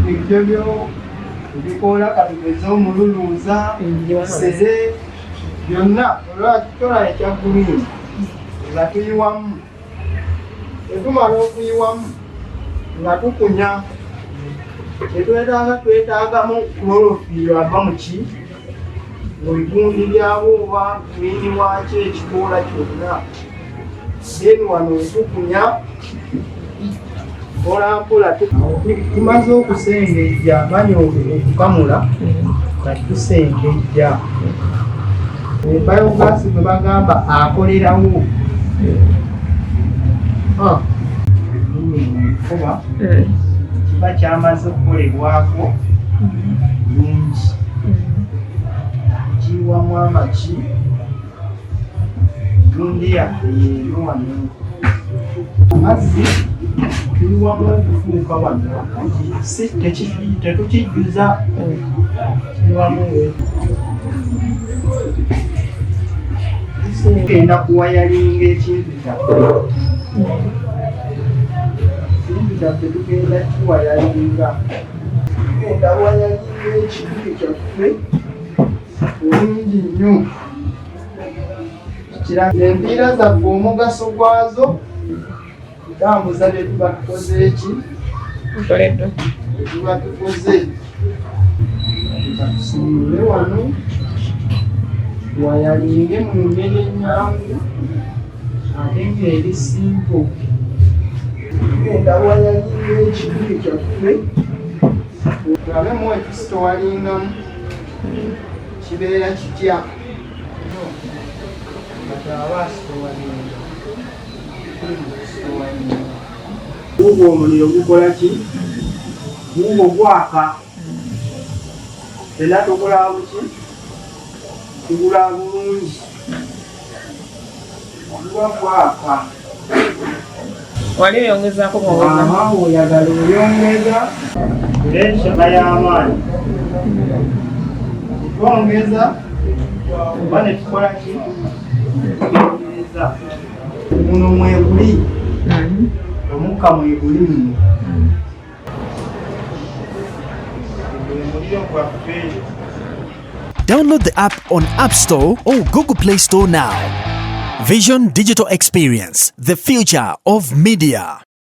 ebyo bikoola katugeze omululuuza sere byonna olwakitola ekya green nga tuyiwamu etumala okuyiwamu nga tukunya twetaagamu klorofiro ava muki mu bigundi byawo oba green wakyo ekikoola kyonna then wano wetukunya mpolampola tumaze okusengejja manya okukamula kati tusengejja biogas gwe bagamba akolerawo mukuba kiba kyamaze okukolebwako bulungi kiwamu amaki gundi yaffe yeero wano amazzi tuyiwamu okufuuka wano tetukijjuza kiwamu tugenda kuwayalinga ekintu kyaffe tugenda kuwayalinga tugenda wayalinga ekintu kyaffe bulungi nnyo empiira zaffe omugaso gwazo tambuza bye tuba tukoze eki tuba tukoze tusiimule wano wayalinge mu ngeri ennyangu ate ng'eri simple tugenda wayalinga ekibuga kyaffe tulabemu etusitowalingamu kibeera kitya gugwo omuliro gukola ki gugwo gwaka era tukola buki tugula bulungi guba gwaka wali oyongezaako muwoza oyagala oyongeza enshaka y'amaanyi twongeza oba ne tukola ki tugereza muno mweguli omukka mweguli muno omuliro gwaffe. Download the app on App Store or Google Play Store now. Vision Digital Experience, the future of media.